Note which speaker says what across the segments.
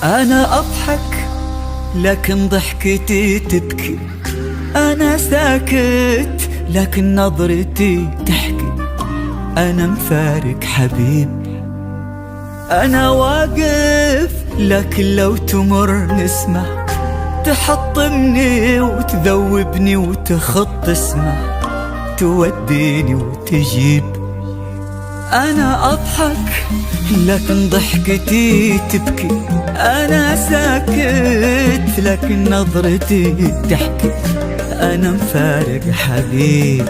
Speaker 1: أنا أضحك لكن ضحكتي تبكي، أنا ساكت لكن نظرتي تحكي، أنا مفارق حبيب. أنا واقف لكن لو تمر نسمة تحطمني وتذوبني وتخط اسمه، توديني وتجيب. أنا أضحك لكن ضحكتي تبكي، أنا ساكت لكن نظرتي تحكي، أنا مفارق حبيب.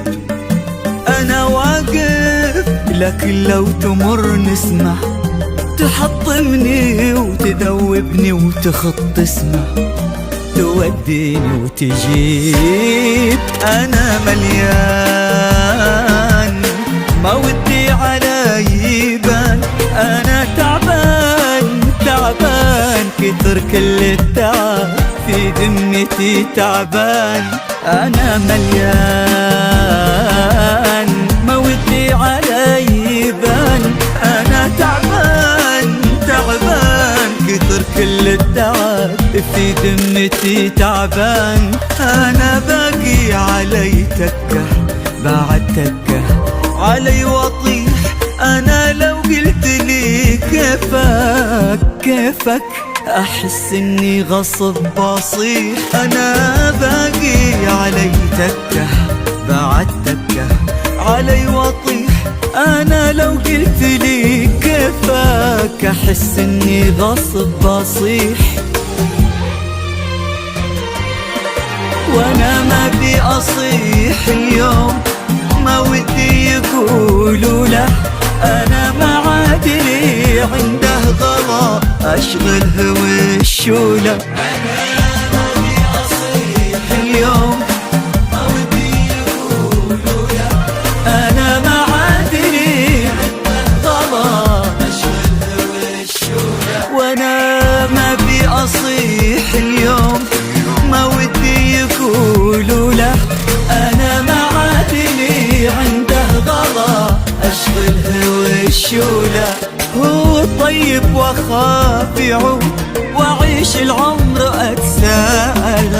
Speaker 1: أنا واقف لكن لو تمر نسمة تحطمني وتذوبني وتخط اسمه، توديني وتجيب. أنا مليان ما ودي على يبان، أنا تعبان تعبان كثر كل التعب في ذمتي تعبان. أنا مليان ما ودي على يبان، أنا تعبان تعبان كثر كل التعب في ذمتي تعبان. أنا باقي علي تكه بعد تكه علي واطيح، أنا لو قلت لي كيفك كيفك أحس إني غصب بصيح. أنا باقي علي تكه بعد تكه علي واطيح، أنا لو قلت لي كيفك أحس إني غصب بصيح. وأنا ما بي أصيح اليوم، ما ودي يقولوا له أنا ما عاد لي عنده غلا أشغله والشولة. أنا ما بي أصيح اليوم، ما ودي يقولوا له أنا ما عاد لي عنده غلا أشغله والشولة. وأنا ما بي أصيح اليوم، ما ودي يقولوا له أنا ما عاد لي عنده غلا أشغله والشولة. هو طيب وأخاف يعود وأعيش العمر أتساءل،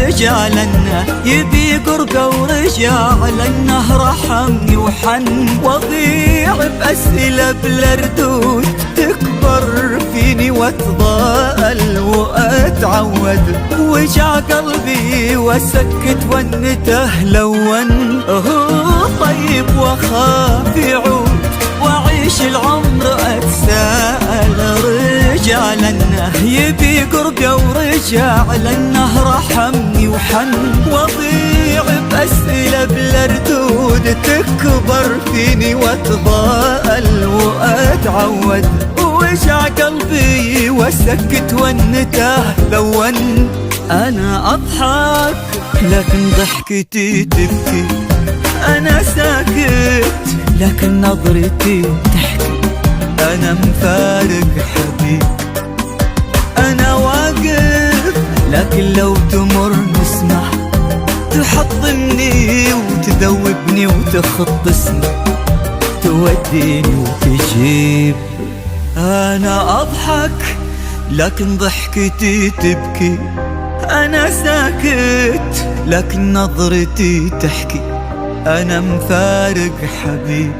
Speaker 1: رجع لنا يبي قربه ورجع لنا رحمني وحن، وأضيع بأسئلة بلا ردود تكبر فيني واتضاءل وأتعود، وجع قلبي وسكت والنته لون. هو طيب وأخاف يعود وأعيش العمر أتساءل، رجع لنا يبي قربه ورجع لنا رحمني وحن، وأضيع بأسئلة بلا ردود تكبر فيني واتضاءل وأتعود، وجع قلبي وسكت والنته لون. أنا أضحك لكن ضحكتي تبكي، أنا ساكت لكن نظرتي تحكي، أنا مفارق حبيب. أنا واقف لكن لو تمر نسمع تحطمني وتذوبني وتخط اسمي، توديني وتجيب. أنا أضحك لكن ضحكتي تبكي، أنا ساكت لكن نظرتي تحكي، أنا مفارق حبيب.